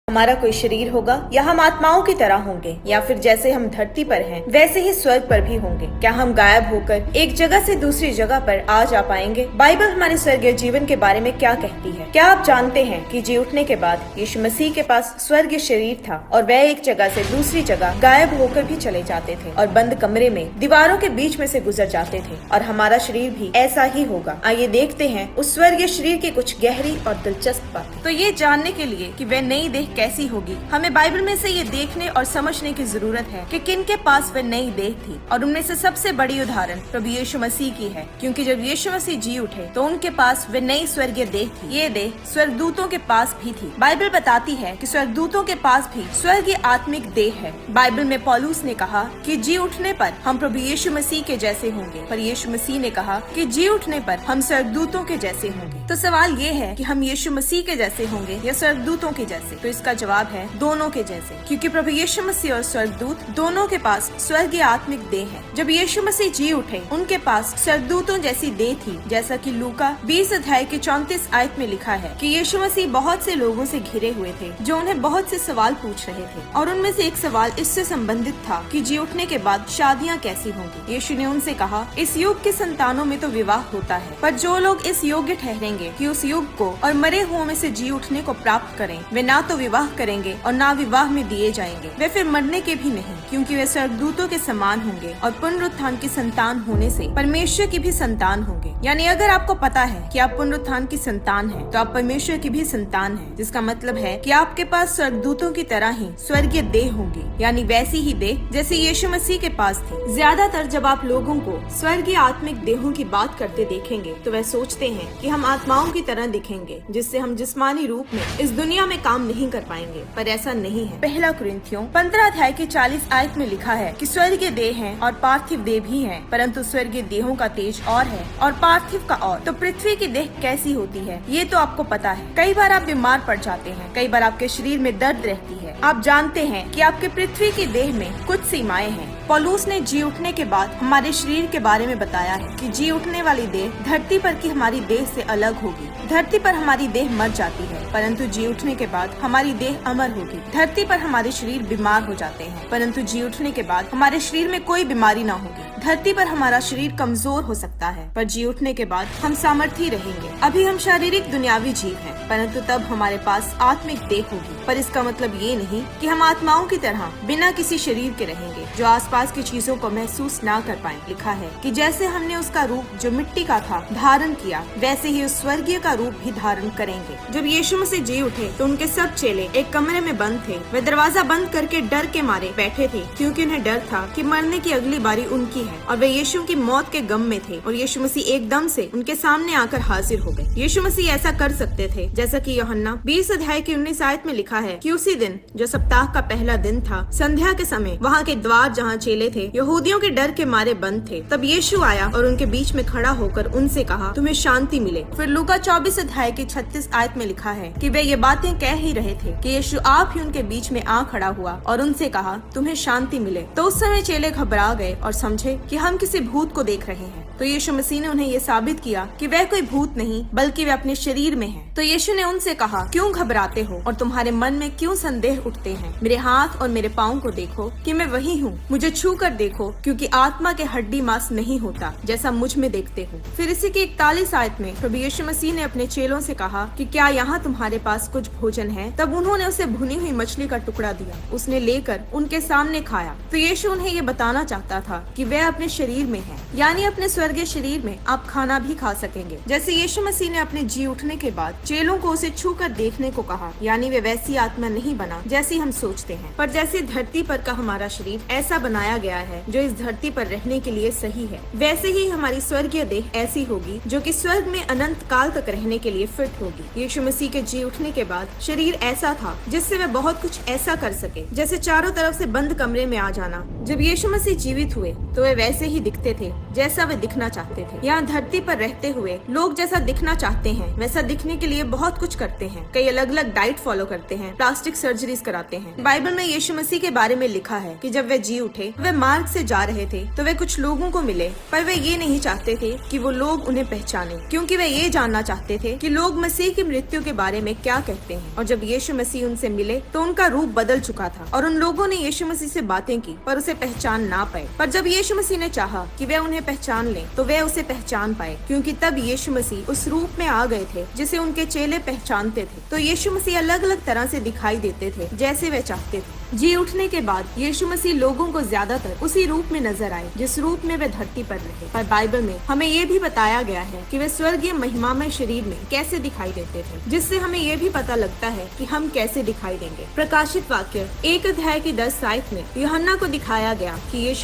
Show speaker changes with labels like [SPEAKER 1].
[SPEAKER 1] हमारा कोई शरीर होगा या हम आत्माओं की तरह होंगे या फिर जैसे हम धरती पर हैं वैसे ही स्वर्ग पर भी होंगे। क्या हम गायब होकर एक जगह से दूसरी जगह पर आ जा पाएंगे? बाइबल हमारे स्वर्गीय जीवन के बारे में क्या कहती है? क्या आप जानते हैं कि जी उठने के बाद यीशु मसीह के पास स्वर्गीय शरीर था और वह एक जगह से दूसरी जगह गायब होकर भी चले जाते थे और बंद कमरे में दीवारों के बीच में से गुजर जाते थे, और हमारा शरीर भी ऐसा ही होगा। आइए देखते हैं उस स्वर्गीय शरीर की कुछ गहरी और दिलचस्प बातें। तो ये जानने के लिए कि वह नई देह कैसी होगी, हमें बाइबल में से ये देखने और समझने की जरूरत है कि किन के पास वह नई देह थी, और उनमें से सबसे बड़ी उदाहरण प्रभु यीशु मसीह की है, क्योंकि जब यीशु मसीह जी उठे तो उनके पास वह नई स्वर्गीय देह थी। ये देह स्वर्गदूतों के पास भी थी। बाइबल बताती है कि स्वर्गदूतों के पास भी स्वर्गीय आत्मिक देह है। बाइबल में पौलुस ने कहा कि जी उठने पर हम प्रभु यीशु मसीह के जैसे होंगे, पर यीशु मसीह ने कहा कि जी उठने पर हम स्वर्गदूतों के जैसे होंगे। तो सवाल ये है कि हम यीशु मसीह के जैसे होंगे या स्वर्गदूतों के जैसे? तो इसका जवाब है दोनों के जैसे, क्योंकि प्रभु यीशु मसीह और स्वर्गदूत दोनों के पास स्वर्गीय आत्मिक देह है। जब यीशु मसीह जी उठे उनके पास स्वर्गदूतों जैसी देह थी, जैसा कि लूका 20 अध्याय के 34 आयत में लिखा है कि यीशु मसीह बहुत से लोगों से घिरे हुए थे जो उन्हें बहुत से सवाल पूछ रहे थे, और उनमें से एक सवाल इससे संबंधित था कि जी उठने के बाद शादियाँ कैसी होंगी। यीशु ने उनसे कहा, इस युग के संतानों में तो विवाह होता है, पर जो लोग इस योग्य ठहरेंगे कि उस युग को और मरे हुओं में से जी उठने को प्राप्त करें, वे ना तो विवाह करेंगे और ना विवाह में दिए जाएंगे। वे फिर मरने के भी नहीं, क्योंकि वे स्वर्गदूतों के समान होंगे और पुनरुत्थान की संतान होने से परमेश्वर की भी संतान होंगे। यानी अगर आपको पता है कि आप पुनरुत्थान की संतान हैं, तो आप परमेश्वर की भी संतान हैं, जिसका मतलब है कि आपके पास स्वर्गदूतों की तरह ही स्वर्गीय देह होंगी, यानी वैसी ही देह जैसे यीशु मसीह के पास थी। ज्यादातर जब आप लोगों को स्वर्गीय आत्मिक देहों की बात करते देखेंगे तो वह सोचते हैं कि हम आत्माओं की तरह दिखेंगे, जिससे हम जिस्मानी रूप में इस दुनिया में काम नहीं कर पाएंगे, पर ऐसा नहीं है। पहला कुरिन्थियों 15 अध्याय के 40 आयत में लिखा है कि स्वर्गीय देह हैं और पार्थिव देह भी हैं, परंतु स्वर्गीय देहों का तेज और है और पार्थिव का और। तो पृथ्वी की देह कैसी होती है ये तो आपको पता है। कई बार आप बीमार पड़ जाते हैं, कई बार आपके शरीर में दर्द रहती है। आप जानते हैं कि आपके पृथ्वी की देह में कुछ सीमाएं हैं। पौलुस ने जी उठने के बाद हमारे शरीर के बारे में बताया है कि जी उठने वाली देह धरती पर की हमारी देह से अलग होगी। धरती पर हमारी देह मर जाती है, परंतु जी उठने के बाद हमारी देह अमर होगी। धरती पर हमारे शरीर बीमार हो जाते हैं, परंतु जी उठने के बाद हमारे शरीर में कोई बीमारी ना होगी। धरती पर हमारा शरीर कमजोर हो सकता है, पर जी उठने के बाद हम सामर्थी रहेंगे। अभी हम शारीरिक दुनियावी जीव हैं, परंतु तब हमारे पास आत्मिक देह होगी। पर इसका मतलब ये नहीं कि हम आत्माओं की तरह बिना किसी शरीर के रहेंगे जो आसपास की चीजों को महसूस ना कर पाए। लिखा है कि जैसे हमने उसका रूप जो मिट्टी का था धारण किया, वैसे ही उस स्वर्गीय का रूप भी धारण करेंगे। जब यीशु मसीह जी उठे तो उनके सब चेले एक कमरे में बंद थे। वे दरवाजा बंद करके डर के मारे बैठे थे, क्योंकि उन्हें डर था कि मरने की अगली बारी उनकी है, और वे यीशु की मौत के गम में थे। और यीशु मसीह एकदम से उनके सामने आकर हाजिर हो गए। यीशु मसीह ऐसा कर सकते थे जैसा कि यूहन्ना 20 अध्याय की 19 आयत में लिखा है कि उसी दिन जो सप्ताह का पहला दिन था, संध्या के समय वहाँ के द्वार जहाँ चेले थे यहूदियों के डर के मारे बंद थे। तब यीशु आया और उनके बीच में खड़ा होकर उनसे कहा, तुम्हें शांति मिले। फिर लूका 24 अध्याय की 36 आयत में लिखा है कि वे ये बातें कह ही रहे थे कि यीशु आप ही उनके बीच में आ खड़ा हुआ और उनसे कहा, तुम्हें शांति मिले। तो उस समय चेले घबरा गए और समझे कि हम किसी भूत को देख रहे हैं। तो यीशु मसीह ने उन्हें ये साबित किया कि वह कोई भूत नहीं बल्कि वे अपने शरीर में हैं। तो यीशु ने उनसे कहा, क्यों घबराते हो और तुम्हारे मन में क्यों संदेह उठते हैं? मेरे हाथ और मेरे पाँव को देखो कि मैं वही हूँ। मुझे छू कर देखो, क्योंकि आत्मा के हड्डी मांस नहीं होता जैसा मुझ में देखते हो। फिर इसी की 41 आयत में प्रभु यीशु मसीह ने अपने चेलों से कहा कि क्या यहाँ तुम्हारे पास कुछ भोजन है? तब उन्होंने उसे भुनी हुई मछली का टुकड़ा दिया। उसने लेकर उनके सामने खाया। तो यीशु उन्हें ये बताना चाहता था कि वह अपने शरीर में है, यानी अपने स्वर्गीय शरीर में आप खाना भी खा सकेंगे। जैसे यीशु मसीह ने अपने जी उठने के बाद चेलों को उसे छू कर देखने को कहा, यानी वे वैसी आत्मा नहीं बना जैसी हम सोचते हैं, पर जैसे धरती पर का हमारा शरीर ऐसा बनाया गया है जो इस धरती पर रहने के लिए सही है, वैसे ही हमारी स्वर्गीय देह ऐसी होगी जो कि स्वर्ग में अनंत काल तक रहने के लिए फिट होगी। यीशु मसीह के जी उठने के बाद शरीर ऐसा था जिससे वे बहुत कुछ ऐसा कर सके, जैसे चारों तरफ से बंद कमरे में आ जाना। जब यीशु मसीह जीवित हुए तो वे वैसे ही दिखते थे जैसा वे दिखना दिखना चाहते थे। यहाँ धरती पर रहते हुए लोग जैसा दिखना चाहते हैं वैसा दिखने के लिए बहुत कुछ करते हैं। कई अलग अलग डाइट फॉलो करते हैं, प्लास्टिक सर्जरीज कराते हैं। बाइबल में यीशु मसीह के बारे में लिखा है कि जब वे जी उठे, वे मार्ग से जा रहे थे तो वे कुछ लोगों को मिले, पर वे ये नहीं चाहते थे कि वो लोग उन्हें पहचाने, क्योंकि वे ये जानना चाहते थे कि लोग मसीह की मृत्यु के बारे में क्या कहते हैं। और जब यीशु मसीह उनसे मिले तो उनका रूप बदल चुका था और उन लोगों ने यीशु मसीह से बातें की पर उसे पहचान ना पाए। पर जब यीशु मसीह ने चाहा कि वे उन्हें पहचान लें तो वे उसे पहचान पाए, क्योंकि तब यीशु मसीह उस रूप में आ गए थे जिसे उनके चेले पहचानते थे। तो यीशु मसीह अलग अलग तरह से दिखाई देते थे जैसे वे चाहते थे। जी उठने के बाद यीशु मसीह लोगों को ज्यादातर उसी रूप में नजर आए जिस रूप में वे धरती पर रहे। पर बाइबल में हमें ये भी बताया गया है कि वे स्वर्गीय महिमामय शरीर में कैसे दिखाई देते थे, जिससे हमें ये भी पता लगता है कि हम कैसे दिखाई देंगे। प्रकाशित वाक्य 1 अध्याय की 10 आयत में यूहन्ना को दिखाया गया कि यीशु